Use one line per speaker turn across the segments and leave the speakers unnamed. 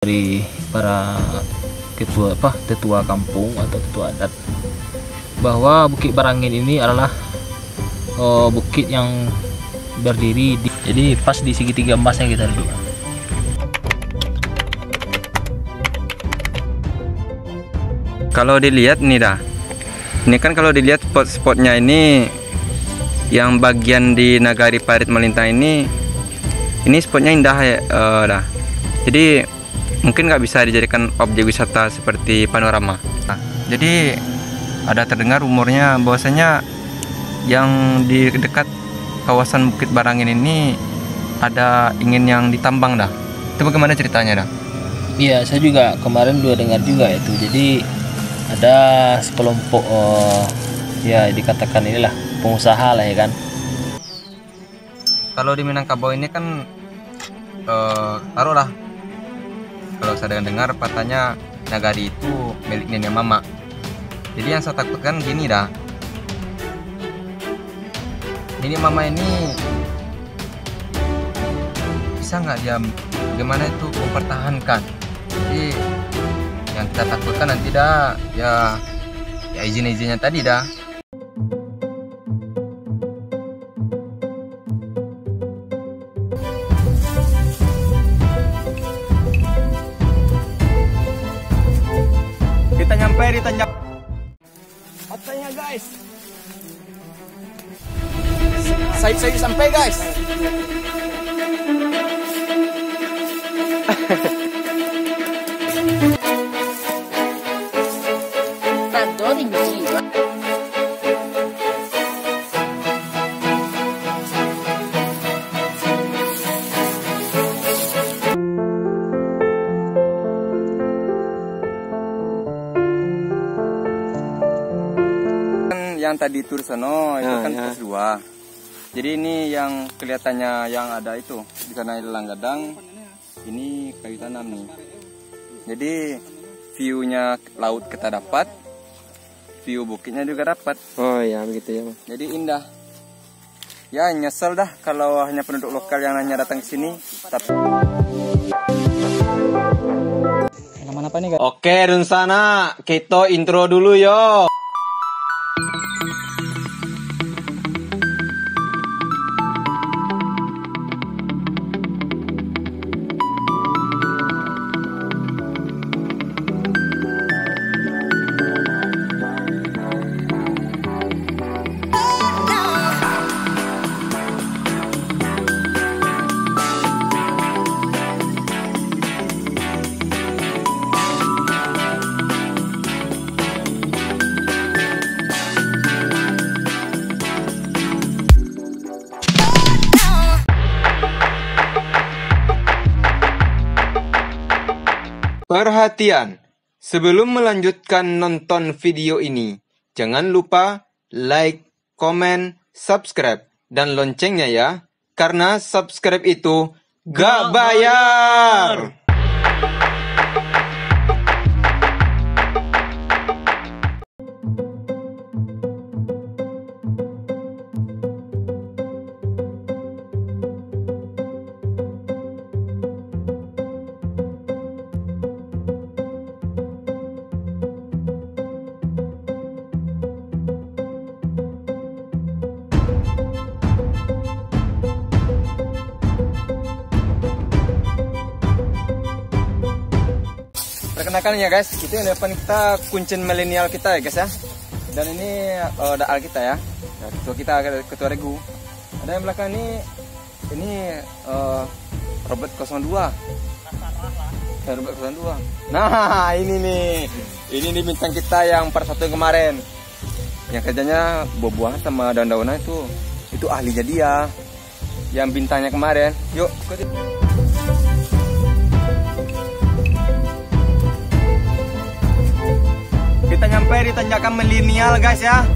dari para tetua kampung atau tetua adat bahwa Bukit Barangin ini adalah bukit yang berdiri jadi pas di segitiga emasnya kita duduk.
Kalau dilihat nih dah, ini kan kalau dilihat spot-spotnya ini yang bagian di Nagari Parit Melintang ini spotnya indah ya dah. Jadi mungkin nggak bisa dijadikan objek wisata seperti panorama. Nah, jadi ada terdengar rumornya bahwasanya yang di dekat kawasan Bukit Barangin ini ada ingin yang ditambang dah. Itu bagaimana ceritanya dah?
Iya, saya juga kemarin dengar juga itu. Jadi ada sekelompok ya dikatakan inilah pengusaha lah ya kan.
Kalau di Minangkabau ini kan taruhlah kalau saya dengar katanya Nagari itu milik nenek mama. Jadi yang saya takutkan gini dah, nenek mama ini bisa nggak dia bagaimana itu mempertahankan. Jadi yang kita takutkan nanti dah ya izin-izinnya tadi dah. Kita nyampe di tanjak
Matanya guys. Saya sampai guys.
Yang tadi tur sono itu kan pos 2. Jadi ini yang kelihatannya yang ada itu di sana lelang gadang. Ini kayu tanam nih. Jadi view-nya laut kita dapat, view bukitnya juga dapat.
Oh ya begitu ya.
Jadi indah. Ya nyesel dah kalau hanya penduduk lokal yang hanya datang ke sini. Tapi
Mana apa nih guys?
oke, Dunsana, kita intro dulu yo. Perhatian, sebelum melanjutkan nonton video ini, jangan lupa like, komen, subscribe, dan loncengnya ya. Karena subscribe itu gak bayar. Perkenalkan ya guys, itu yang depan kita kuncen milenial kita ya guys ya. Dan ini daal kita ya. Nah, ketua kita, ketua regu. Ada yang belakang ini Robert 02. Robert 02. Nah, ini nih. Ini nih bintang kita yang part 1 kemarin. Yang kerjanya buah-buahan sama daun-daunan itu ahlinya dia. Yang bintangnya kemarin. Yuk, ikutin. Kita nyampe di tanjakan milenial guys ya.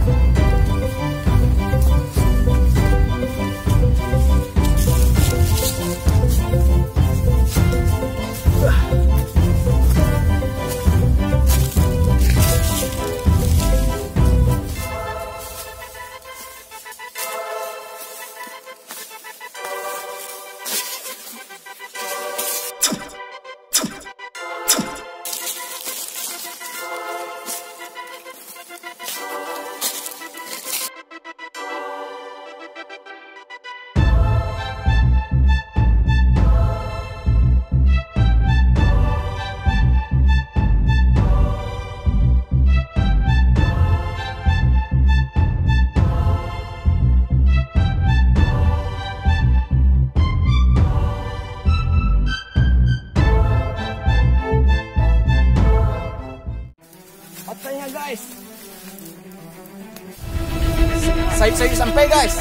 Sayu sampai guys.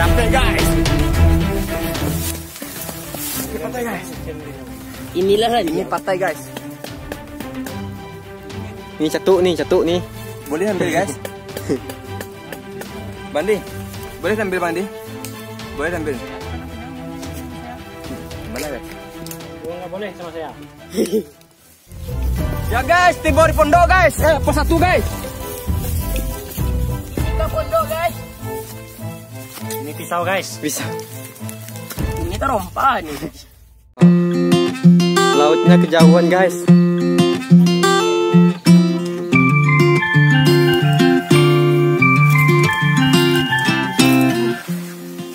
Sampai guys. Ini pantai guys.
Inilah lah
Ini pantai guys. Nih catu nih. Boleh ambil guys. Bandi, boleh ambil Bandi? Boleh ambil. Mana guys?
nggak boleh sama saya.
Ya guys, tiba di pondok guys. Pos 1 guys.
Kita pondok guys.
Ini pisau guys.
Bisa.
Ini terompa nih.
Lautnya kejauhan guys.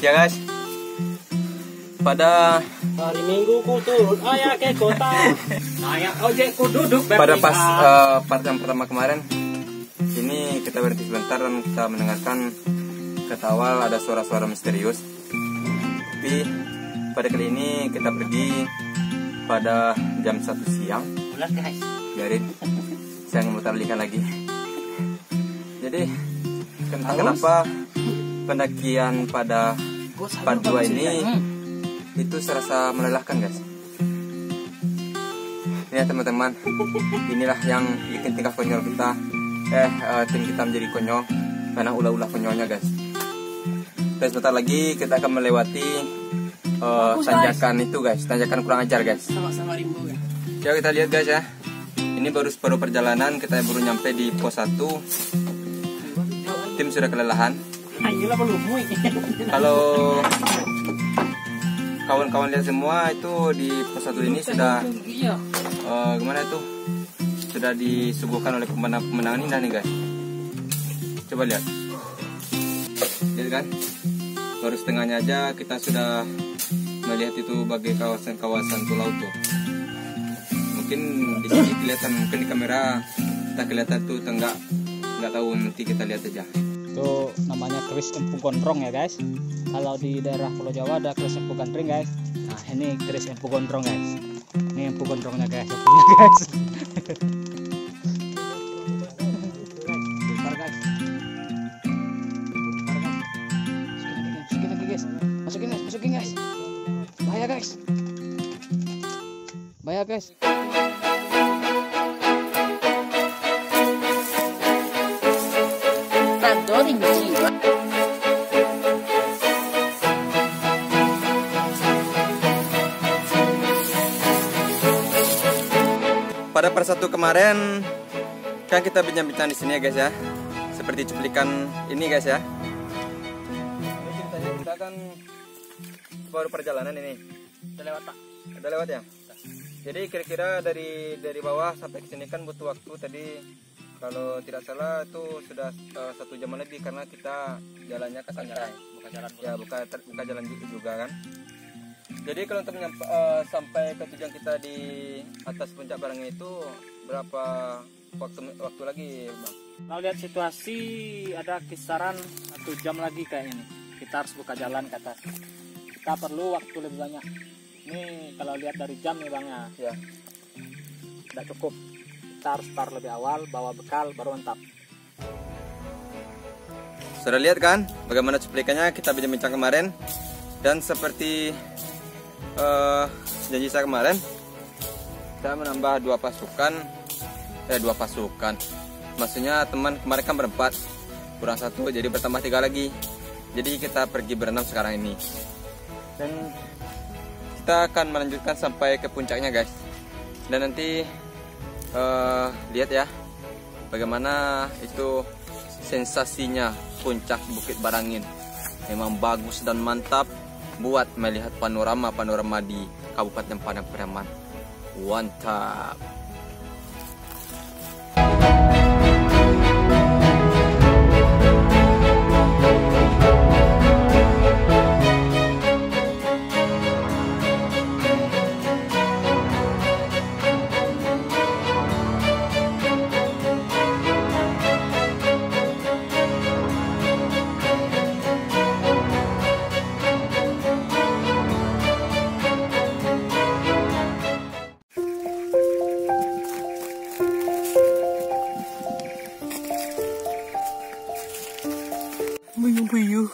Ya guys. Pada
Hari Minggu ku turun ayah ke kota. Ayah ojek ku duduk
pada pas part yang pertama kemarin ini kita berhenti sebentar dan kita mendengarkan kata awal ada suara-suara misterius. Tapi pada kali ini kita pergi pada jam 1 siang.
Belas guys.
Biarin saya memutarlikan lagi. Jadi kenapa pendakian pada part 2 ini itu serasa melelahkan guys. Ya teman-teman, inilah yang bikin tingkah konyol kita, tim kita menjadi konyol karena ulah-ulah konyolnya guys. Dan sebentar lagi kita akan melewati tanjakan itu guys, tanjakan kurang ajar guys.
Sama-sama rimbo guys.
Ya kita lihat guys ya, ini baru separuh perjalanan, kita baru nyampe di pos 1. Tim sudah kelelahan.
Ayolah belum.
Kalau kawan-kawan lihat semua itu di pos 1 ini sudah gimana itu, sudah disuguhkan oleh pemandangan indah nih guys. Coba lihat kan, baru setengahnya aja kita sudah melihat itu bagai kawasan pulau tuh. Mungkin di sini kelihatan, mungkin di kamera kita kelihatan tuh, nggak tahu, nanti kita lihat aja.
Itu namanya keris empu gondrong ya guys. Kalau di daerah Pulau Jawa ada keris empu gandring guys. Nah ini keris empu gondrong guys. Ini empu gondrongnya guys, empunya guys. Bentar guys. Masukin lagi guys. Masukin guys. Bahaya guys. Bahaya guys.
Tanto rinci.
Pada part 1 kemarin kan kita bincang-bincang di sini ya guys ya, seperti cuplikan ini guys ya. Ceritanya kita kan baru perjalanan ini.
Udah lewat Pak.
Udah lewat ya. Jadi kira-kira dari bawah sampai ke sini kan butuh waktu tadi, kalau tidak salah itu sudah 1 jam lebih karena kita jalannya ke santai.
Buka jalan.
Ya buka jalan juga kan. Jadi kalau untuk sampai ke tujuan kita di atas puncak Barangin itu berapa waktu lagi Bang?
Kalau lihat situasi ada kisaran 1 jam lagi kayaknya nih. Kita harus buka jalan ke atas. Kita perlu waktu lebih banyak. Ini kalau lihat dari jam nih Bang ya. Tidak cukup. Kita harus start lebih awal, bawa bekal baru mantap.
Sudah lihat kan bagaimana cuplikannya kita bincang-bincang kemarin, dan seperti janji saya kemarin, saya menambah 2 pasukan. Maksudnya teman kemarin kan berempat, kurang 1, jadi bertambah 3 lagi. Jadi kita pergi berenam sekarang ini, dan kita akan melanjutkan sampai ke puncaknya guys. Dan nanti lihat ya bagaimana itu sensasinya puncak Bukit Barangin. Memang bagus dan mantap buat melihat panorama di Kabupaten Padang Pariaman. Mantap.
puyuh.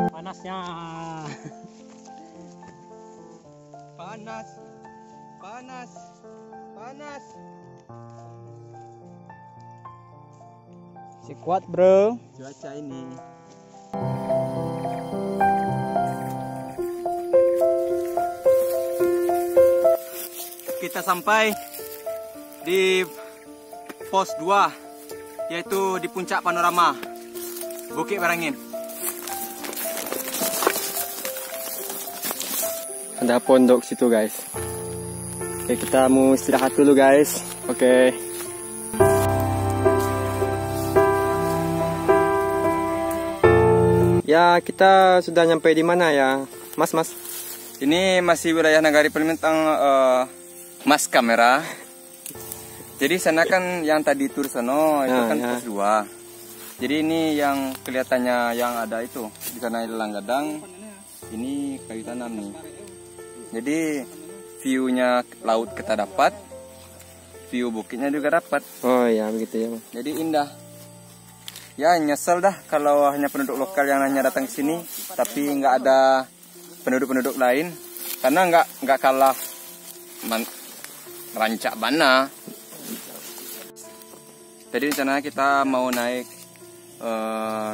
Panasnya.
Panas.
Si kuat, bro.
Cuaca ini. Kita sampai di pos 2, yaitu di puncak panorama Bukit Barangin. Ada pondok situ, guys. Oke, kita mau istirahat dulu, guys. Oke. Ya, kita sudah nyampe di mana ya, Mas? Ini masih wilayah Nagari Palembang, Mas kamera. Jadi sana kan yang tadi tur sono itu kan pos 2. Jadi ini yang kelihatannya yang ada itu di sana lelang gadang. Ini kayu tanam nih. Jadi view-nya laut kita dapat, view bukitnya juga dapat.
Oh ya begitu ya.
Jadi indah. Ya nyesel dah kalau hanya penduduk lokal yang hanya datang ke sini, tapi nggak ada penduduk-penduduk lain, karena nggak kalah rancak bana. Jadi rencananya kita mau naik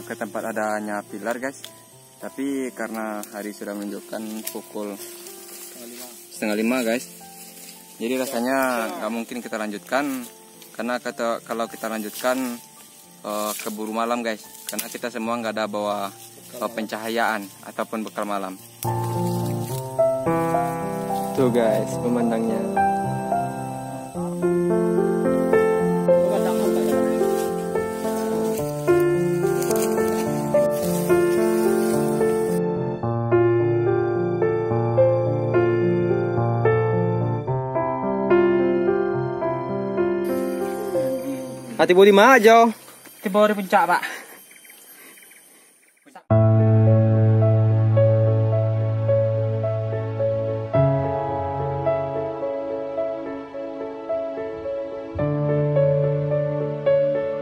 ke tempat adanya pilar, guys. Tapi karena hari sudah menunjukkan pukul 4:30, guys. Jadi rasanya nggak mungkin kita lanjutkan, karena kalau kita lanjutkan keburu malam, guys. Karena kita semua nggak ada bawa pencahayaan ataupun bekal malam. Tuh, guys, pemandangnya. Hati bodi mah aja.
Di bawah di puncak, Pak.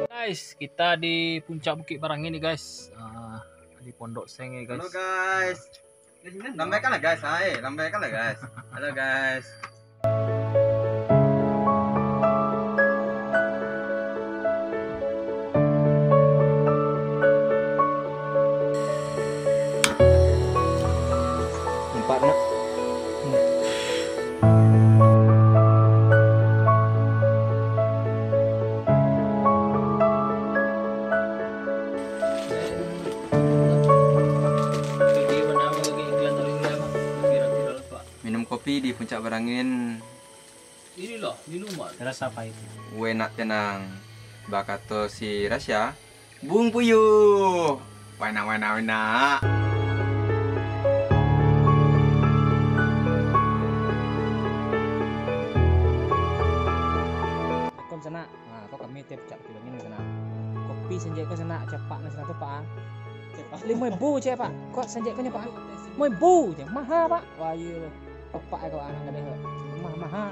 Guys, kita di puncak Bukit Barangin nih, guys. Di Pondok Seng ya, guys.
Halo, guys. Lambaikan lah, guys. Lambaikan lah, guys. Halo, guys. Minum kopi di puncak Barangin.
Ini loh, minuman.
Terasa apa itu?
Enak tenang. Bakato si Rasya. Bung puyuh. Wena.
Kau sana. Nah, kau kami tiap puncak Bukit Barangin sana. Kopi senjak kau sana cepat nak sana tu, Pak. Cepat. 5.000 je, Pak. Kau senjak kau ni, Pak. 5.000 je. Mahal, Pak. Wah, iya. Pak kau anak kau ni. Mahal.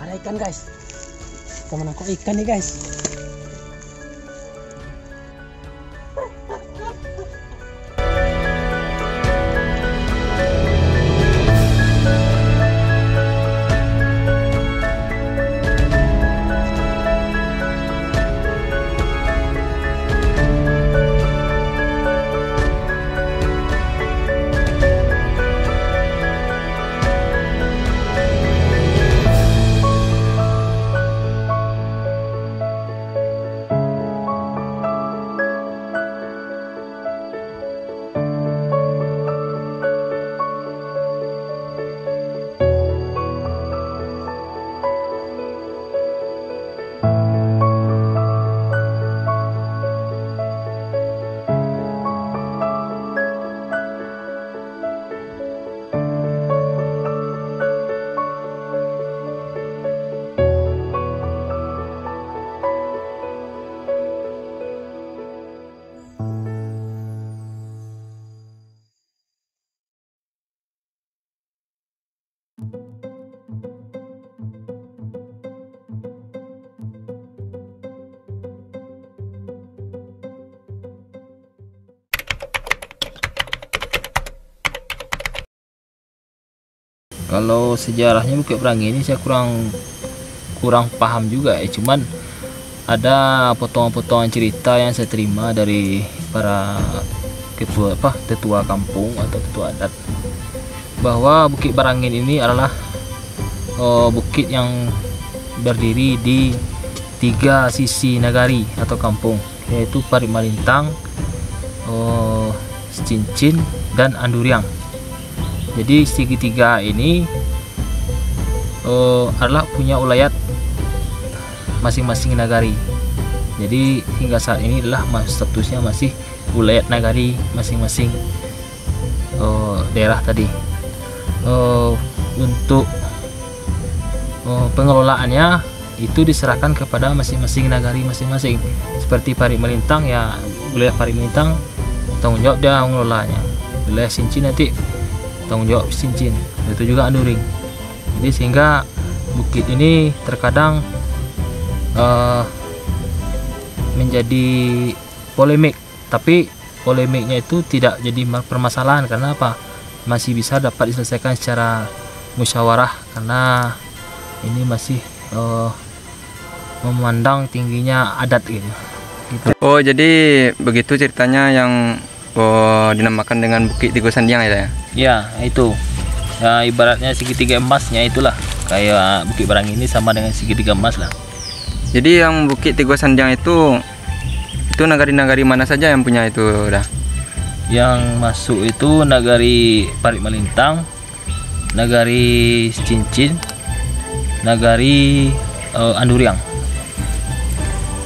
Ada ikan, guys. Kita menangkap ikan nih, guys.
Kalau sejarahnya Bukit Perangi ini saya kurang paham juga ya. Cuman ada potongan-potongan cerita yang saya terima dari para tetua kampung atau tetua adat, bahwa Bukit Barangin ini adalah bukit yang berdiri di 3 sisi nagari atau kampung, yaitu Parit Malintang, Cincin, dan Anduriang. Jadi segitiga ini adalah punya ulayat masing-masing nagari. Jadi hingga saat ini adalah statusnya masih ulayat nagari masing-masing daerah tadi. Untuk pengelolaannya itu diserahkan kepada masing-masing nagari masing-masing. Seperti Parit Malintang, ya wilayah Parit Malintang tanggung jawab dia mengelolanya. Wilayah Cincin nanti tanggung jawab Cincin. Itu juga Anduring. Jadi sehingga bukit ini terkadang menjadi polemik, tapi polemiknya itu tidak jadi permasalahan. Karena apa? Masih bisa dapat diselesaikan secara musyawarah, karena ini masih memandang tingginya adat gitu.
Oh, jadi begitu ceritanya yang dinamakan dengan Bukit Tigo Sandiang ya?
Ya, itu. Ya, ibaratnya segitiga emasnya itulah. Kayak Bukit Barangin ini sama dengan segitiga emas lah.
Jadi yang Bukit Tigo Sandiang itu nagari-nagari mana saja yang punya itu dah?
Yang masuk itu nagari Parit Malintang, nagari Cincin, nagari Anduriang.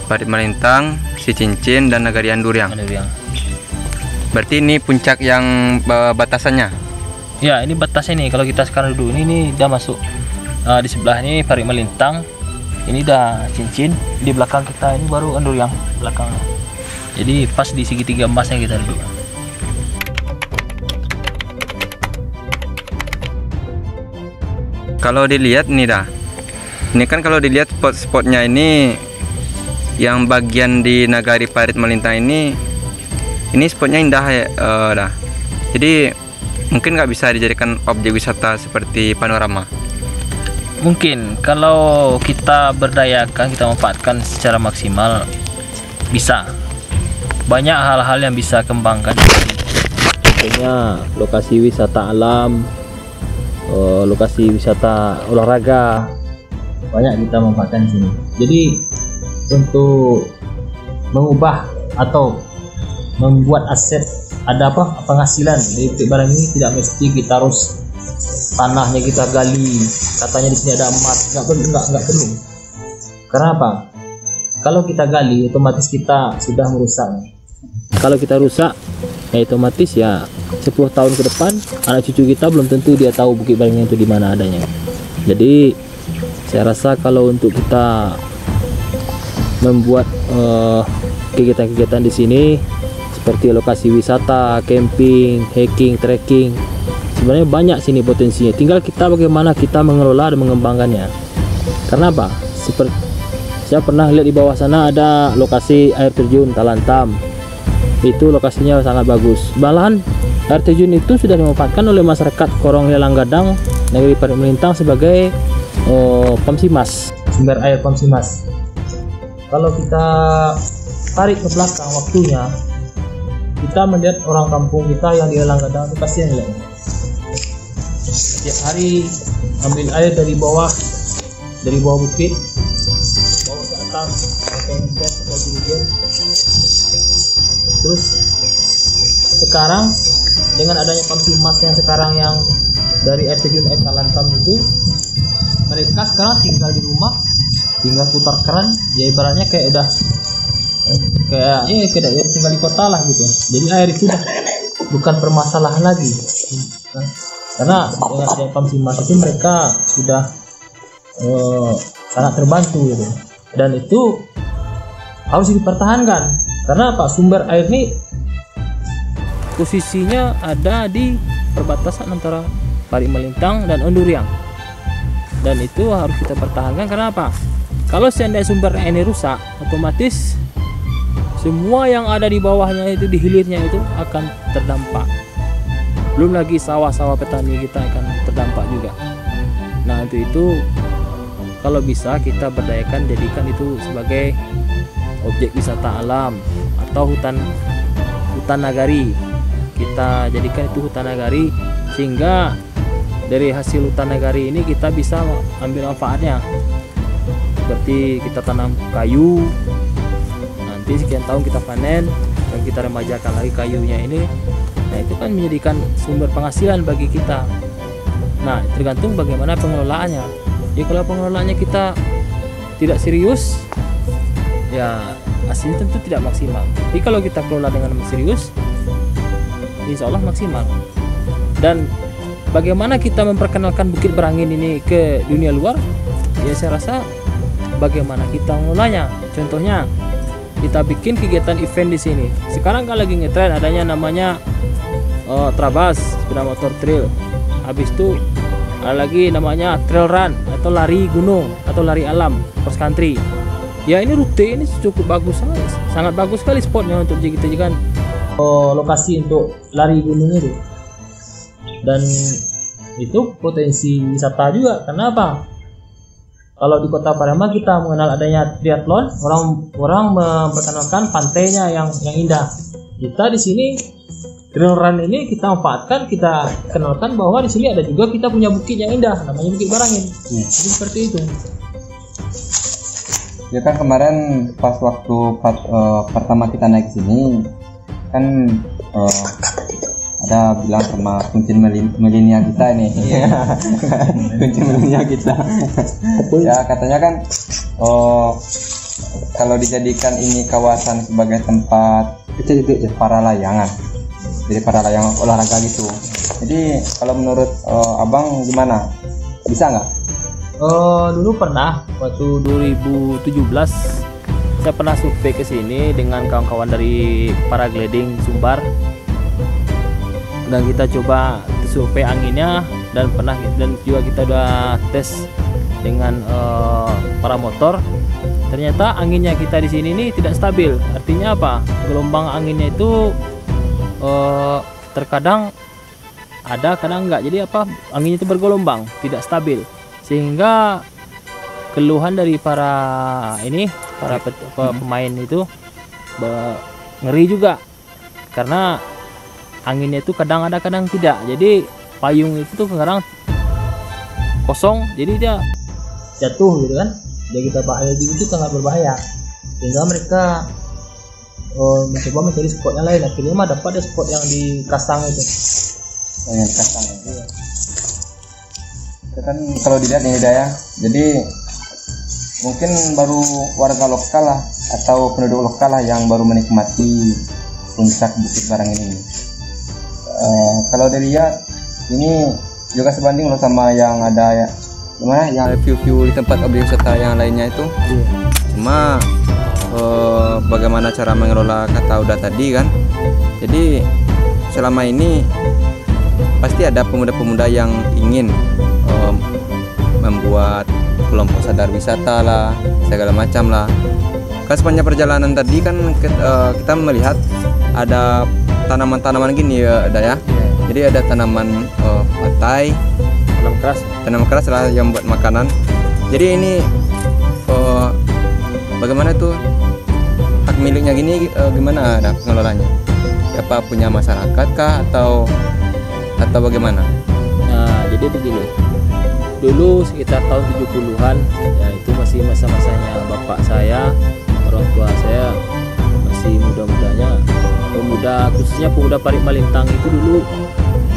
Parit Malintang, si Cincin, dan nagari Anduriang. Berarti ini puncak yang batasannya?
Ya, ini batasnya nih. Kalau kita sekarang duduk ini udah masuk di sebelah ini Parit Malintang, ini udah Cincin, di belakang kita ini baru Anduriang belakangnya. Jadi pas di segitiga emasnya kita duduk.
Kalau dilihat nih dah, ini kan kalau dilihat spot-spotnya ini, yang bagian di nagari Parit Malintang ini spotnya indah ya dah. Jadi mungkin nggak bisa dijadikan objek wisata seperti panorama.
Mungkin kalau kita berdayakan, kita manfaatkan secara maksimal, bisa. Banyak hal-hal yang bisa kembangkan. Contohnya lokasi wisata alam, lokasi wisata olahraga, banyak kita manfaatkan di sini. Jadi untuk mengubah atau membuat aset ada penghasilan dari Bukit Barangin ini, tidak mesti kita harus tanahnya kita gali, katanya di sini ada emas, nggak perlu. Karena apa? Kalau kita gali, otomatis kita sudah merusak. Kalau kita rusak, ya otomatis ya 10 tahun ke depan anak cucu kita belum tentu dia tahu Bukit Barangin itu di mana adanya. Jadi saya rasa kalau untuk kita membuat kegiatan-kegiatan di sini seperti lokasi wisata, camping, hiking, trekking, sebenarnya banyak sini potensinya. Tinggal kita bagaimana kita mengelola dan mengembangkannya. Karena apa? Seperti saya pernah lihat di bawah sana ada lokasi air terjun Talantam. Itu lokasinya sangat bagus. Malahan air terjun itu sudah dimanfaatkan oleh masyarakat Korong Lelang Gadang, Negeri Parit Malintang sebagai Pamsimas, sumber air Pamsimas. Kalau kita tarik ke belakang waktunya, kita melihat orang kampung kita yang di Lelang Gadang itu kasihan lihat. Setiap hari ambil air dari bawah bukit, bawa ke atas, pakai ember, pakai jerigen. Terus sekarang dengan adanya Pamsimas yang sekarang yang dari air terjun air Talantam itu, mereka sekarang tinggal di rumah, tinggal putar keran, ya ibaratnya kayak tinggal di kota lah gitu. Jadi air itu udah bukan permasalahan lagi, karena dengan adanya Pamsimas itu mereka sudah sangat terbantu gitu. Dan itu harus dipertahankan. Karena apa? Sumber air ini posisinya ada di perbatasan antara Parit Malintang dan Anduriang, dan itu harus kita pertahankan. Karena apa? Kalau seandainya sumber air ini rusak, otomatis semua yang ada di bawahnya itu, di hilirnya itu akan terdampak. Belum lagi sawah-sawah petani kita akan terdampak juga. Nah untuk itu kalau bisa kita berdayakan jadikan itu sebagai objek wisata alam atau hutan nagari. Kita jadikan itu hutan nagari sehingga dari hasil hutan nagari ini kita bisa ambil manfaatnya. Seperti kita tanam kayu, nanti sekian tahun kita panen dan kita remajakan lagi kayunya ini. Nah itu kan menjadikan sumber penghasilan bagi kita. Nah tergantung bagaimana pengelolaannya. Jadi kalau pengelolaannya kita tidak serius, ya hasilnya tentu tidak maksimal. Tapi kalau kita kelola dengan serius, insya Allah maksimal. Dan bagaimana kita memperkenalkan Bukit Berangin ini ke dunia luar? Ya saya rasa bagaimana kita mengelolanya. Contohnya kita bikin kegiatan event di sini. Sekarang kan lagi ngetren adanya namanya Trabas, sepeda motor trail. Habis itu ada lagi namanya trail run atau lari gunung atau lari alam, cross country. Ya ini rute ini cukup bagus, sangat bagus sekali spotnya untuk kita jadikan lokasi untuk lari gunung itu. Dan itu potensi wisata juga. Kenapa? Kalau di Kota Pariaman kita mengenal adanya triathlon, orang memperkenalkan pantainya yang indah. Kita di sini trail run ini kita manfaatkan, kita kenalkan bahwa di sini ada juga kita punya bukit yang indah, namanya Bukit Berangin. Jadi seperti itu.
Ya kan kemarin pas waktu pertama kita naik sini kan ada bilang sama kuncin milenial kita nih. Kuncin milenial kita. Ya katanya kan kalau dijadikan ini kawasan sebagai tempat para layangan. Jadi para layangan olahraga gitu. Jadi kalau menurut abang gimana? Bisa nggak?
Dulu pernah waktu 2017 saya pernah survei ke sini dengan kawan-kawan dari paragliding Sumbar, dan kita coba survei anginnya dan juga kita udah tes dengan para motor. Ternyata anginnya kita di sini ini tidak stabil. Artinya apa? Gelombang anginnya itu terkadang ada, kadang enggak. Jadi apa? Anginnya itu bergelombang, tidak stabil. Sehingga keluhan dari para pemain itu ngeri juga, karena anginnya itu kadang ada kadang tidak. Jadi payung itu tuh kadang kosong, jadi dia jatuh gitu kan. Jadi kita bahaya itu sangat berbahaya, sehingga mereka mencoba mencari spot yang lain. Akhirnya mah dapat ada spot yang di Kasang itu.
Yang di Kasang ya. Kan kalau dilihat ini ya, jadi mungkin baru warga lokal lah atau penduduk lokal lah yang baru menikmati puncak Bukit Berangin ini. Kalau dilihat ini juga sebanding loh sama yang ada yang view-view di tempat objek wisata yang lainnya itu. Cuma bagaimana cara mengelola kata udah tadi kan. Jadi selama ini pasti ada pemuda-pemuda yang ingin membuat kelompok sadar wisata lah, segala macam lah. Kan sepanjang perjalanan tadi kan kita melihat ada tanaman-tanaman gini ya, ada ya. Jadi ada tanaman patai, tanaman keras lah yang buat makanan. Jadi ini bagaimana tuh hak miliknya gini, gimana ada pengelolanya? Apa punya masyarakat kah atau bagaimana?
Nah, jadi begini. Dulu sekitar tahun 70-an, ya itu masih masa-masanya bapak saya, orang tua saya masih muda-mudanya. Pemuda, khususnya pemuda Parit Malintang itu dulu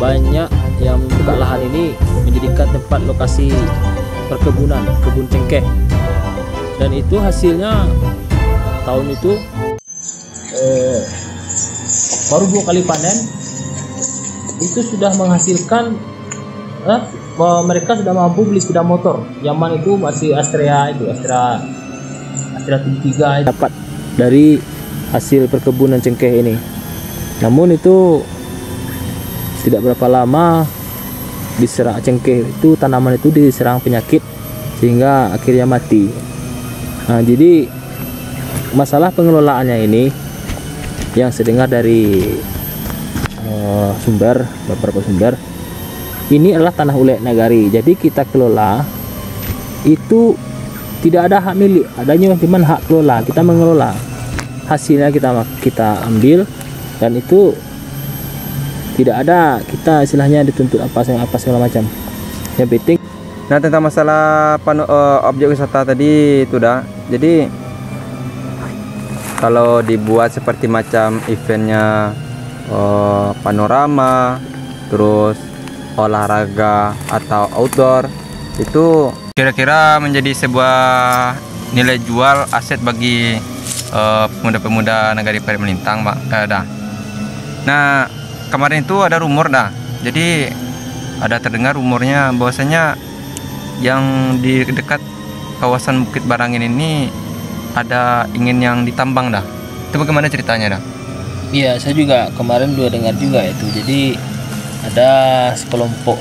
banyak yang membuka lahan ini menjadikan tempat lokasi perkebunan, kebun cengkeh. Dan itu hasilnya tahun itu baru 2 kali panen itu sudah menghasilkan mereka sudah mampu beli sepeda motor. Zaman itu masih Astrea 3 dapat dari hasil perkebunan cengkeh ini. Namun itu tidak berapa lama diserang cengkeh itu, tanaman itu diserang penyakit sehingga akhirnya mati. Nah, jadi masalah pengelolaannya ini yang saya dengar dari beberapa sumber ini adalah tanah Ulek Nagari, jadi kita kelola itu tidak ada hak milik, adanya cuma hak kelola. Kita mengelola, hasilnya kita ambil, dan itu tidak ada kita istilahnya dituntut apa segala macam. Yang penting.
Nah, tentang masalah objek wisata tadi itu dah. Jadi kalau dibuat seperti macam eventnya panorama, terus olahraga atau outdoor, itu kira-kira menjadi sebuah nilai jual aset bagi pemuda-pemuda Nagari Parit Melintang, Pak. Dah. Nah, kemarin itu ada rumor dah. Jadi ada terdengar rumornya bahwasanya yang di dekat kawasan Bukit Barangin ini ada ingin yang ditambang dah. Itu bagaimana ceritanya dah?
Iya, saya juga kemarin dengar juga itu. Jadi ada sekelompok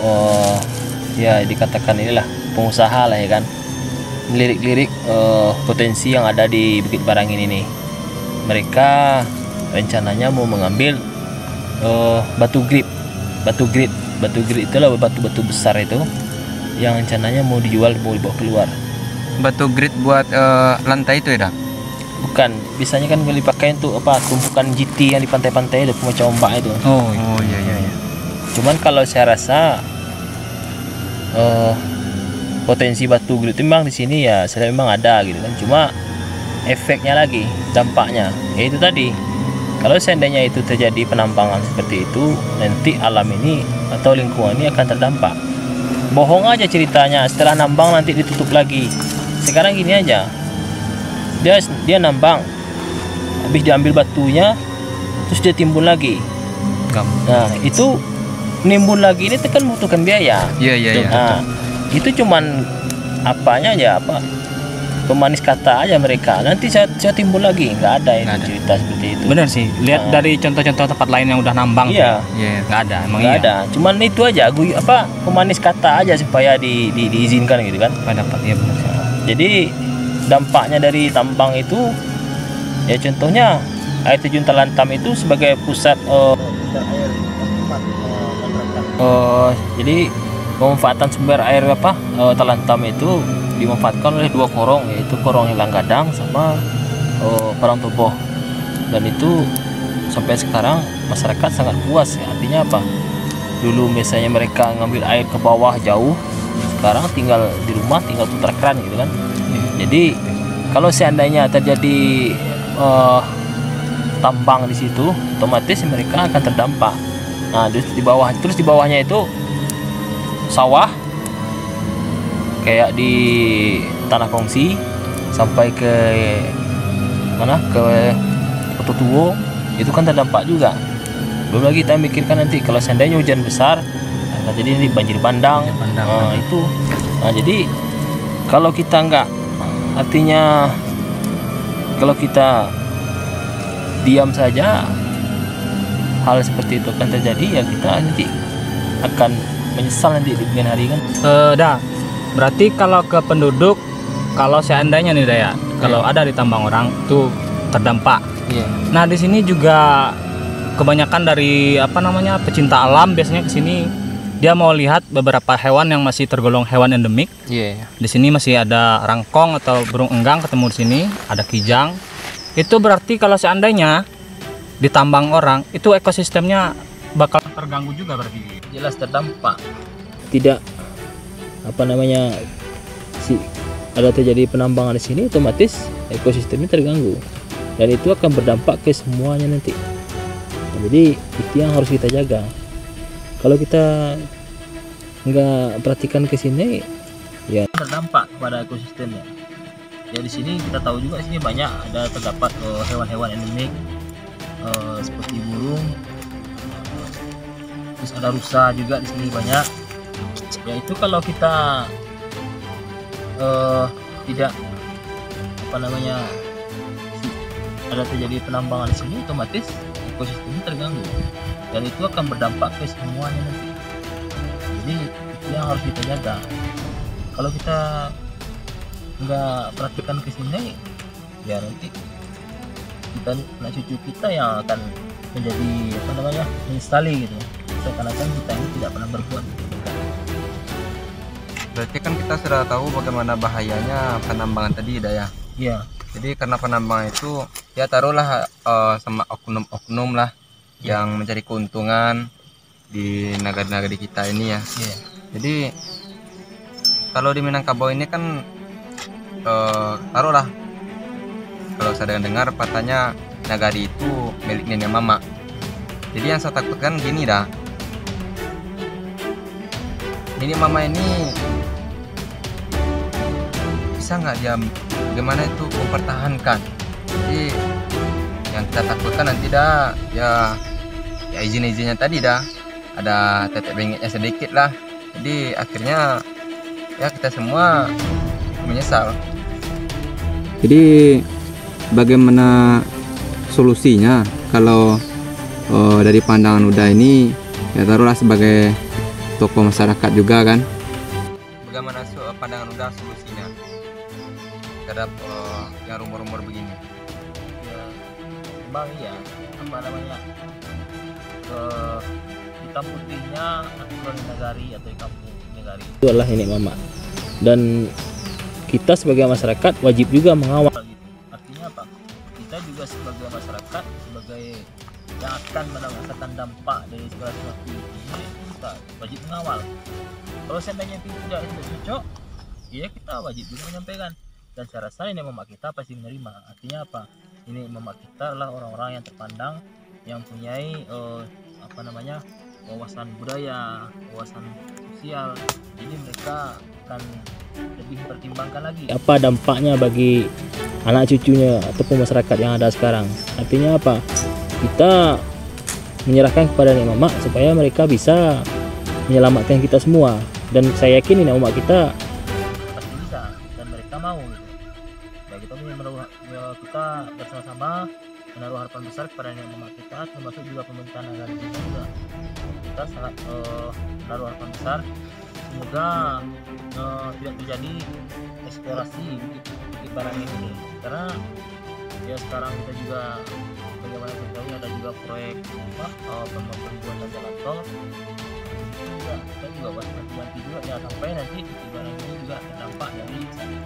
ya dikatakan inilah pengusaha lah ya kan, melirik-lirik potensi yang ada di Bukit Barangin ini. Mereka rencananya mau mengambil batu grit itulah batu-batu besar itu yang rencananya mau dijual, mau dibawa keluar.
Batu grit buat lantai itu ya dah?
Bukan, biasanya kan dipakai untuk apa, tumpukan GT yang di pantai-pantai itu macam ombak itu.
Oh iya.
Cuman kalau saya rasa potensi batu grit memang di sini ya saya memang ada gitu kan. Cuma efeknya lagi, dampaknya yaitu tadi, kalau seandainya itu terjadi penambangan seperti itu, nanti alam ini atau lingkungan ini akan terdampak. Bohong aja ceritanya, setelah nambang nanti ditutup lagi. Sekarang gini aja, dia nambang, habis diambil batunya, terus dia timbun lagi. Nah itu nimbun lagi ini kan membutuhkan biaya.
Iya.
Nah itu cuman apanya aja, pemanis kata aja mereka. Nanti saya timbun lagi, nggak ada itu cerita seperti itu.
Bener sih, lihat dari contoh-contoh tempat lain yang udah nambang.
Iya.
Nggak ada, emang
nggak ada. Cuman itu aja, pemanis kata aja supaya diizinkan gitu kan.
Dapat, iya benar.
Jadi dampaknya dari tambang itu, ya contohnya air terjun Talantam itu sebagai pusat jadi pemanfaatan sumber air Talantam itu dimanfaatkan oleh dua korong, yaitu korong Hilang Gadang sama Parangtoboh. Dan itu sampai sekarang masyarakat sangat puas ya. Artinya apa? Dulu misalnya mereka ngambil air ke bawah jauh, sekarang tinggal di rumah tinggal putar keran gitu kan. Jadi kalau seandainya terjadi tambang di situ, otomatis mereka akan terdampak. Nah, terus di bawahnya itu sawah kayak di tanah kongsi sampai ke mana, ke Kototuwo, itu kan terdampak juga. Belum lagi kita mikirkan nanti kalau seandainya hujan besar, jadi ini banjir bandang. Itu. Nah, jadi kalau kita nggak, artinya kalau kita diam saja, hal seperti itu akan terjadi, ya kita nanti akan menyesal nanti di kemudian hari kan.
Berarti kalau ke penduduk, kalau seandainya nih Daya, kalau ada di tambang orang itu terdampak.
Iya.
Nah di sini juga kebanyakan dari pecinta alam biasanya ke sini, dia mau lihat beberapa hewan yang masih tergolong hewan endemik.
Iya.
Di sini masih ada rangkong atau burung enggang ketemu di sini, ada kijang. Itu berarti kalau seandainya ditambang orang, itu ekosistemnya bakal terganggu juga berarti.
Jelas terdampak. Tidak ada terjadi penambangan di sini, otomatis ekosistemnya terganggu dan itu akan berdampak ke semuanya nanti. Jadi itu yang harus kita jaga. Kalau kita nggak perhatikan ke sini, ya terdampak kepada ekosistemnya. Ya di sini kita tahu juga, di sini banyak terdapat hewan-hewan endemik seperti burung, terus ada rusa juga di sini banyak. Ya itu kalau kita tidak ada terjadi penambangan di sini, otomatis ekosistemnya terganggu dan itu akan berdampak ke semuanya nanti. Jadi itu yang harus kita jaga. Kalau kita nggak perhatikan ke sini, ya nanti anak cucu kita yang akan menjadi menyesali gitu, seakan-akan kita ini tidak pernah berbuat gitu.
Berarti kan kita sudah tahu bagaimana bahayanya penambangan tadi, Dah ya.
Iya.
Jadi karena penambangan itu ya taruhlah sama oknum-oknum lah yang mencari keuntungan di negara-negara kita ini ya.
Iya.
Jadi kalau di Minangkabau ini kan taruhlah kalau saya dengar katanya nagari itu milik nenek mama. Jadi yang saya takutkan gini dah, nenek mama ini bisa nggak dia bagaimana itu mempertahankan. Jadi yang kita takutkan nanti dah ya izin-izinnya tadi dah ada tetek bengeknya sedikit lah. Jadi akhirnya ya kita semua menyesal.
Jadi bagaimana solusinya kalau dari pandangan Uda ini ya taruhlah sebagai tokoh masyarakat juga kan?
Bagaimana pandangan Uda solusinya terhadap yang rumor-rumor begini?
Ya, memang iya, apa namanya, hitam putihnya aturan nagari atau di kampung nagari itu adalah nenek mama, dan kita sebagai masyarakat wajib juga mengawal gitu. Artinya apa? Kita juga sebagai masyarakat, sebagai yang akan merasakan dampak dari segala sesuatu ini, kita wajib mengawal. Kalau seandainya itu tidak cocok, ya kita wajib juga menyampaikan. Dan saya rasa ini mama kita pasti menerima. Artinya apa? Ini mama kita adalah orang-orang yang terpandang, yang mempunyai wawasan budaya, wawasan sosial. Jadi mereka akan lebih mempertimbangkan lagi apa dampaknya bagi anak cucunya ataupun masyarakat yang ada sekarang. Artinya apa? Kita menyerahkan kepada nenek mama supaya mereka bisa menyelamatkan kita semua, dan saya yakin nenek mama kita pasti bisa dan mereka mau gitu. Ya, kita bersama-sama menaruh harapan besar kepada nenek mama kita, termasuk juga pemerintahan negara kita juga. Kita sangat menaruh harapan besar semoga tidak terjadi eksplorasi di barang ini, karena ya sekarang kita juga bagaimana kita tahu ada juga proyek pembangunan jalan tol, kita juga bantu juga ya sampai nanti di barang ini juga terdampak dari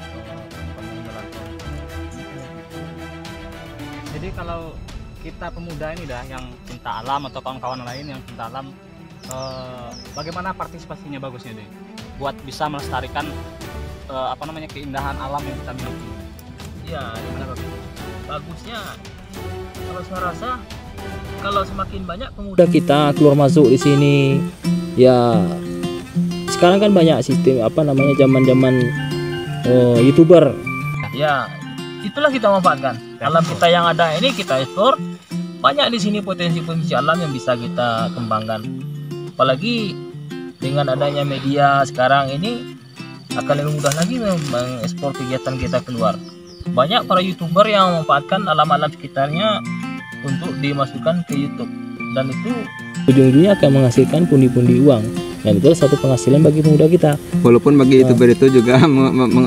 pembangunan jalan tol.
Jadi kalau kita pemuda ini dah yang cinta alam atau kawan-kawan lain yang cinta alam, bagaimana partisipasinya bagusnya deh buat bisa melestarikan keindahan alam yang kita miliki?
Iya, gimana bagusnya? Kalau saya rasa kalau semakin banyak pemuda kita keluar masuk di sini, ya sekarang kan banyak sistem zaman-zaman YouTuber. Ya, itulah kita manfaatkan. Alam kita yang ada ini kita eksplor. Banyak di sini potensi-potensi alam yang bisa kita kembangkan. Apalagi dengan adanya media sekarang ini akan lebih mudah lagi mengekspor kegiatan kita keluar. Banyak para YouTuber yang memanfaatkan alam-alam sekitarnya untuk dimasukkan ke YouTube, dan itu ujung-ujungnya akan menghasilkan pundi-pundi uang, dan itu satu penghasilan bagi pemuda kita.
Walaupun bagi YouTuber itu juga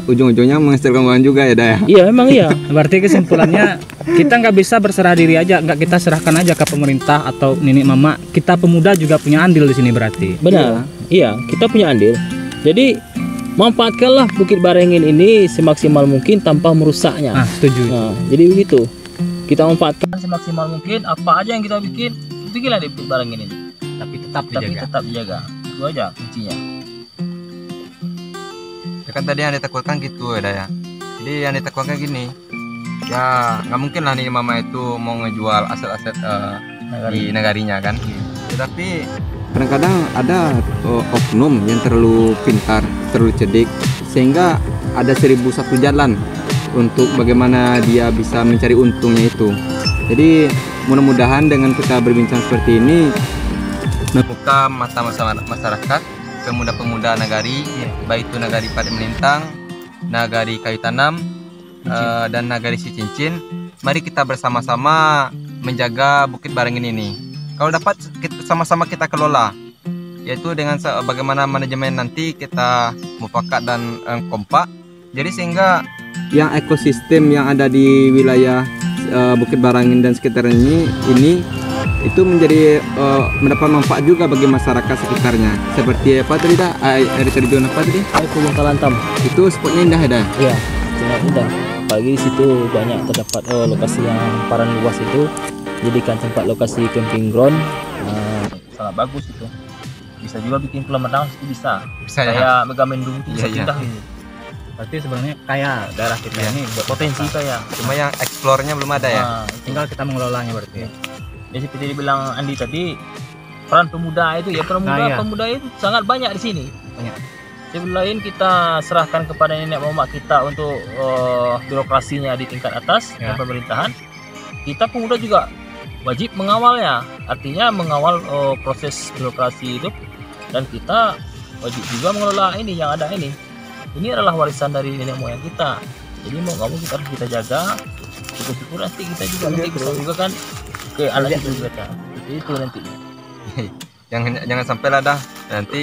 ujung-ujungnya menghasilkan uang juga ya Daya.
Iya memang iya.
Berarti kesimpulannya kita nggak bisa berserah diri aja, nggak kita serahkan aja ke pemerintah atau nenek mama. Kita pemuda juga punya andil di sini berarti.
Benar. Iya, kita punya andil. Jadi manfaatkanlah Bukit Barengin ini semaksimal mungkin tanpa merusaknya.
Setuju.
Nah, jadi begitu. Kita manfaatkan semaksimal mungkin apa aja yang kita bikinlah di Bukit Barengin ini.
Tapi tetap dijaga.
Itu aja kuncinya.
Ya kan tadi yang ditakutkan gitu ya Daya. Jadi yang ditakutkan gini, ya nggak mungkin lah nih mama itu mau ngejual aset-aset di negarinya kan. Tetapi
Kadang-kadang ada oknum yang terlalu pintar, terlalu cerdik, sehingga ada 1001 jalan untuk bagaimana dia bisa mencari untungnya itu. Jadi mudah-mudahan dengan kita berbincang seperti ini
membuka mata masyarakat, pemuda-pemuda nagari, baik itu nagari Parit Melintang, nagari Kayu Tanam, dan nagari Si Cincin. Mari kita bersama-sama menjaga Bukit Barengin ini. Kalau dapat sama-sama kita kelola, yaitu dengan bagaimana manajemen nanti kita mufakat dan kompak. Jadi sehingga
yang ekosistem yang ada di wilayah Bukit Barengin dan sekitarnya ini
itu menjadi mendapat manfaat juga bagi masyarakat sekitarnya. Seperti apa tadi dah? Air terjun apa tadi?
Air Kubung Talantam.
Itu spotnya indah ya dah?
Iya, sangat indah. Apalagi di situ banyak terdapat lokasi yang hamparan luas itu, jadikan tempat lokasi camping ground. Sangat bagus itu. Bisa juga bikin kolam renang itu bisa.
Bisa ya?
Kayak Megamendung itu bisa
Iya, iya.
pindah gitu.
Berarti sebenarnya kaya daerah kita ini
Potensi kayak.
Cuma yang explore-nya belum ada ya?
Nah,
tinggal kita mengelolanya berarti.
ya seperti dibilang Andi tadi, peran pemuda itu ya pemuda itu sangat banyak di sini.
Banyak.
Sebelum lain kita serahkan kepada nenek momak kita untuk birokrasinya di tingkat atas dan pemerintahan. Kita pemuda juga wajib mengawalnya, artinya mengawal proses birokrasi itu, dan kita wajib juga mengelola ini yang ada ini. Ini adalah warisan dari nenek moyang kita. Jadi mau nggak mau kita harus kita jaga. Syukur-syukur nanti kita juga nanti bisa juga kan ke anak itu juga kan. Itu nanti.
Jangan sampai lah dah nanti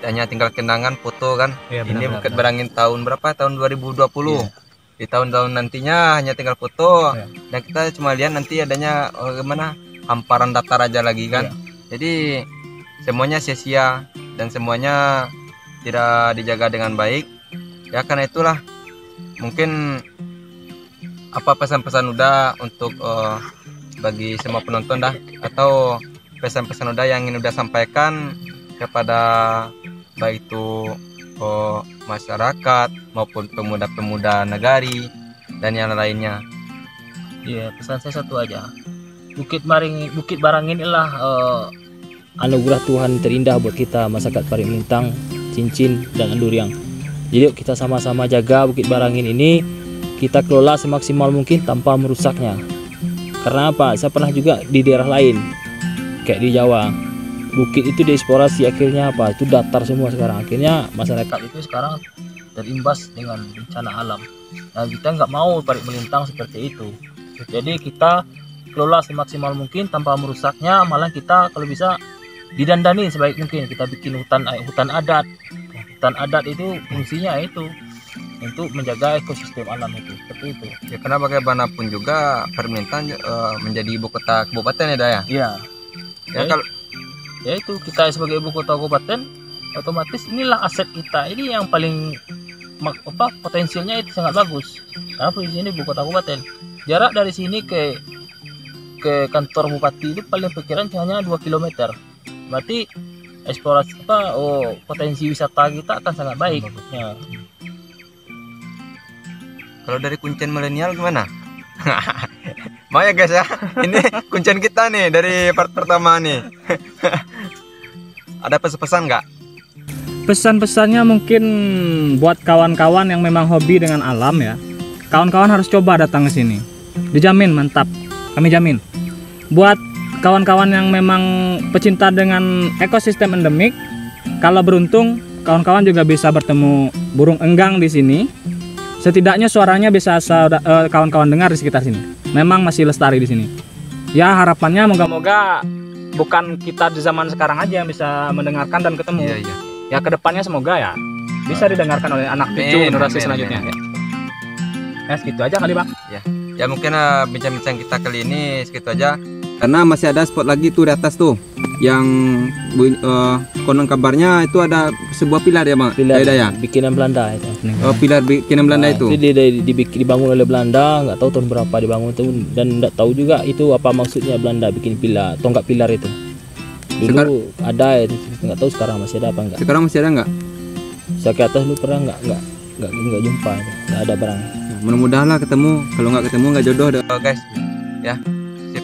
hanya tinggal kenangan foto kan.
Iya,
Ini
benar,
Bukit
benar.
Barangin tahun berapa? Tahun 2020.
Iya.
Di tahun-tahun nantinya hanya tinggal foto.
Iya.
Dan kita cuma lihat nanti adanya gimana hamparan datar aja lagi kan. Jadi semuanya sia-sia dan semuanya tidak dijaga dengan baik. Ya karena itulah mungkin apa pesan-pesan udah untuk bagi semua penonton dah, atau pesan-pesan udah yang ingin udah sampaikan kepada baik itu masyarakat maupun pemuda-pemuda nagari dan yang lainnya.
Iya, pesan saya satu aja. Bukit Barangin inilah anugerah Tuhan terindah buat kita masyarakat Parit Melintang, Cincin dan Anduriang. Jadi yuk kita sama-sama jaga Bukit Barangin ini, kita kelola semaksimal mungkin tanpa merusaknya. Karena apa? Saya pernah juga di daerah lain, kayak di Jawa. Bukit itu dieksplorasi, akhirnya apa? Itu datar semua sekarang. Akhirnya masyarakat itu sekarang terimbas dengan bencana alam. Nah, kita nggak mau Parit Melintang seperti itu. Jadi kita kelola semaksimal mungkin tanpa merusaknya, malah kita kalau bisa didandani sebaik mungkin. Kita bikin hutan adat. Hutan adat itu fungsinya itu untuk menjaga ekosistem alam itu, seperti itu.
Ya karena bagaimanapun juga Parit Melintang menjadi ibu kota kabupaten ya Daya.
Iya.
Ya kalau
Ya itu kita sebagai ibu kota kabupaten, otomatis inilah aset kita. Ini yang paling potensialnya itu sangat bagus. Karena posisi ini ibu kota kabupaten. Jarak dari sini ke kantor bupati itu paling pikiran hanya 2 km. Berarti eksplorasi potensi wisata kita akan sangat baik. Ya.
kalau dari kuncen milenial gimana? Mau ya guys ya, ini kuncen kita nih dari part pertama nih. Ada pesan-pesan nggak?
Pesan-pesannya mungkin buat kawan-kawan yang memang hobi dengan alam ya. Kawan-kawan harus coba datang ke sini. Dijamin mantap. Kami jamin. Buat kawan-kawan yang memang pecinta dengan ekosistem endemik, kalau beruntung kawan-kawan juga bisa bertemu burung enggang di sini. Setidaknya suaranya bisa kawan-kawan dengar di sekitar sini. Memang masih lestari di sini. Ya harapannya moga-moga bukan kita di zaman sekarang aja yang bisa mendengarkan dan ketemu.
Iya, iya.
Ya kedepannya semoga ya bisa didengarkan oleh anak cucu generasi selanjutnya. Ya segitu aja kali Bang.
Ya mungkin bincang-bincang kita kali ini segitu aja. Karena masih ada spot lagi tuh di atas tuh, yang konon kabarnya itu ada sebuah pilar ya Bang.
Pilar
ya.
bikinan Belanda itu.
Pilar bikinan Belanda itu.
Dibangun oleh Belanda, nggak tahu tahun berapa dibangun itu, dan nggak tahu juga itu apa maksudnya Belanda bikin pilar, tonggak pilar itu. Dulu ada, nggak tahu sekarang masih ada apa enggak.
Sekarang masih ada nggak?
Saya ke atas lu pernah nggak jumpa, nggak ada barang.
Mudah-mudahan lah ketemu. Kalau nggak ketemu nggak jodoh deh. Guys, ya. Sip.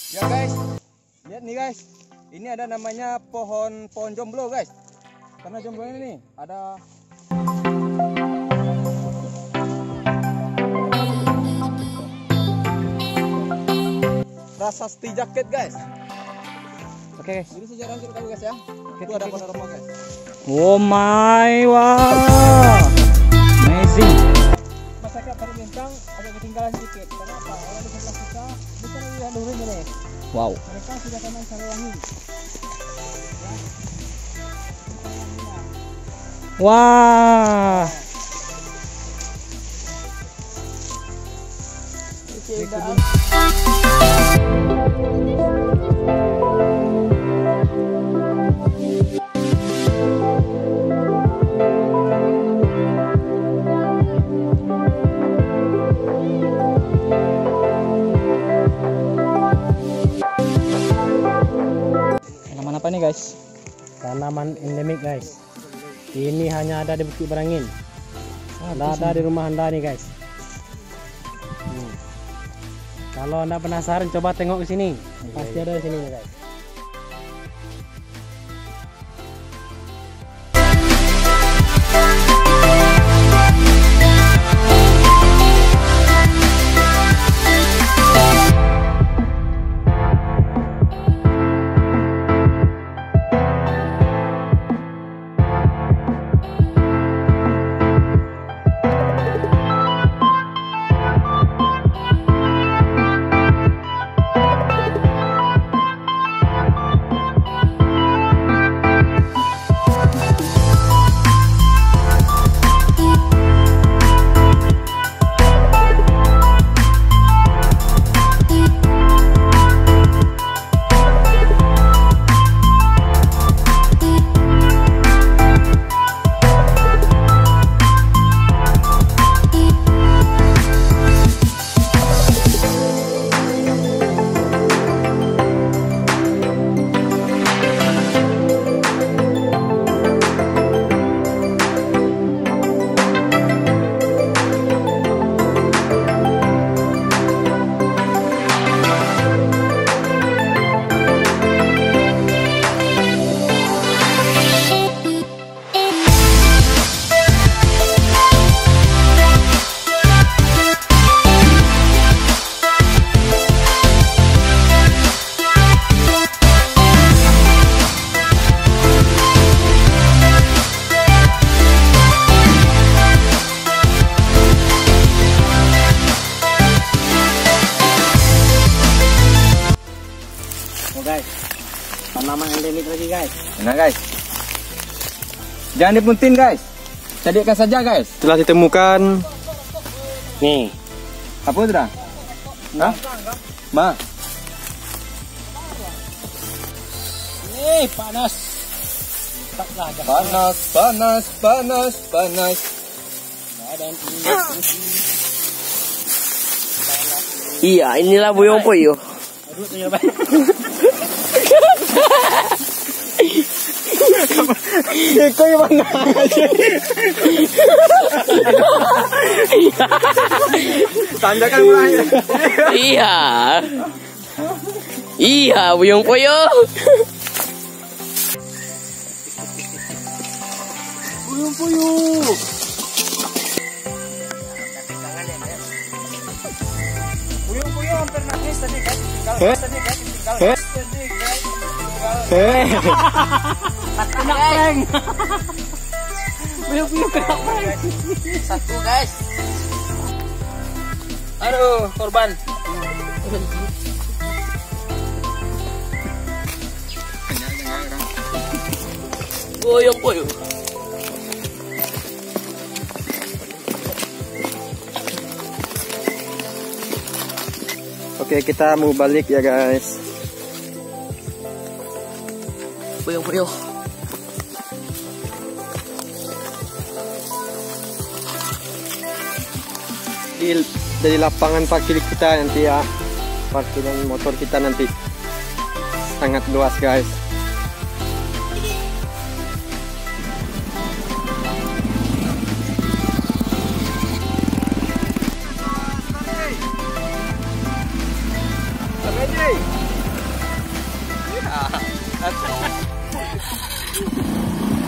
Ya guys, lihat nih guys. Ini ada namanya pohon jomblo guys. Karena jomblo ini nih ada prasasti jaket guys. Oke, ini sejarah untuk kamu guys ya. Itu ada panorama guys.
Oh my wow. Amazing.
Masyarakat Parit Melintang agak ketinggalan sedikit. Kenapa? Orang di sebelah kita bukan yang dulu ini. Wow.
Mereka sudah kena Sariwangi.
Wah. Tanaman apa nih guys?
Tanaman endemik guys. Ini hanya ada di Bukit Berangin. Tidak ada di rumah Anda nih guys. Kalau Anda penasaran, coba tengok ke sini. Pasti ada di sini nih guys. Guys, tanaman endemik lagi guys.
Nah guys, jangan dipuntin guys, carikan saja guys.
Telah ditemukan. Nih,
Apa itu dah? Hah? Ma?
Panas.
Panas, panas, panas, panas.
Iya, inilah Buyung Puyuh.
Ikaw yung mga tandakan mo lang.
Iya. Iya, Buyung Puyuh.
Buyung puyuh.
Buyung Puyuh hampir nangis tadi kan. Kena prank. Buyung Puyuh kena prank.
Satu guys.
Aduh, korban.
Buyung Puyuh.
Oke, kita mau balik ya guys.
Buyung Puyuh.
Dari lapangan parkir kita nanti ya, parkiran motor kita nanti sangat luas guys.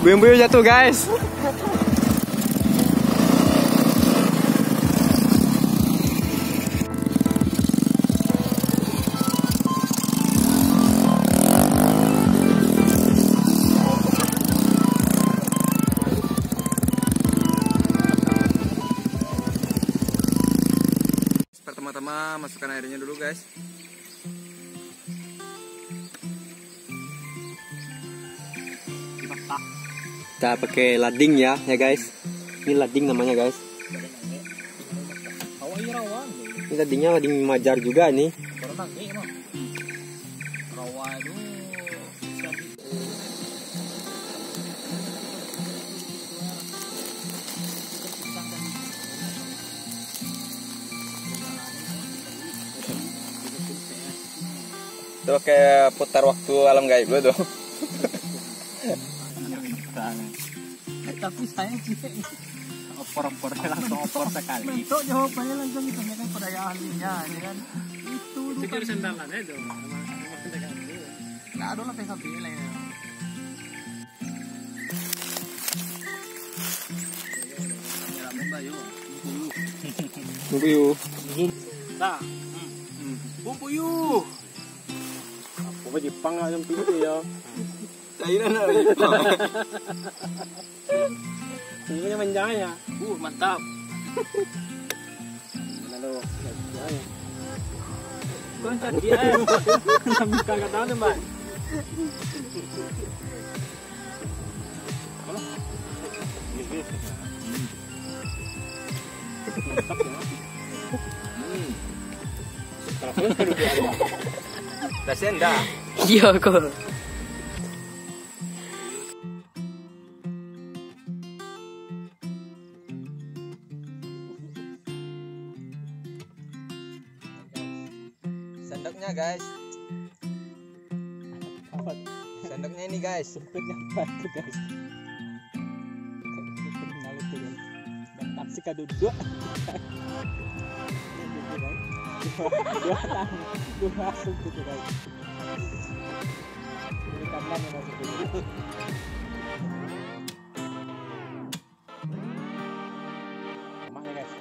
Buyung-buyung jatuh guys. Pertama-tama masukkan airnya dulu guys. Kita pakai lading ya guys. Ini lading namanya guys. Ini ladingnya lading majar juga nih.
Itu kayak putar waktu alam gaib lo tuh.
Tapi saya sih opor langsung opor sekali. Bentuk jawabannya langsung ditanyakan pada yang ahlinya, ya kan? Itu kan sendalannya itu. Nggak ada lah pesawat bila ya.
Bumbuyu.
Nah, bumbuyu. Apa Jepang yang pintu ya?
Cairan ada.
Ini menjaya.
Mantap.
Lalu, kau cari dia. Kami kagak tahu mbak.
Rasanya enggak.
Iya kok.
Sendoknya guys. Sendoknya ini guys.
Sempitnya batu guys. Kenal itu kan. Dan taksi kado dua. Dua tangan, dua masuk gitu guys. Ini kapan yang masuk gitu. Mana guys?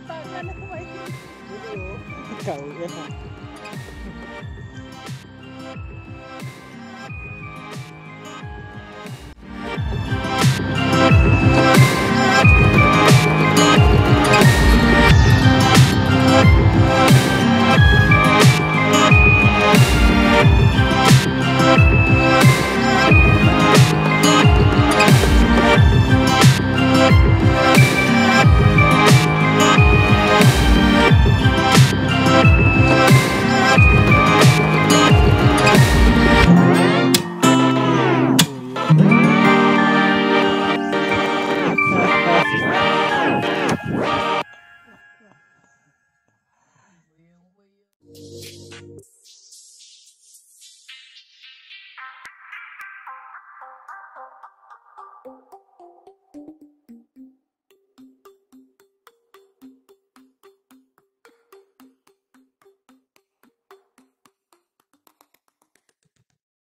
Tangan aku main. Kau ya.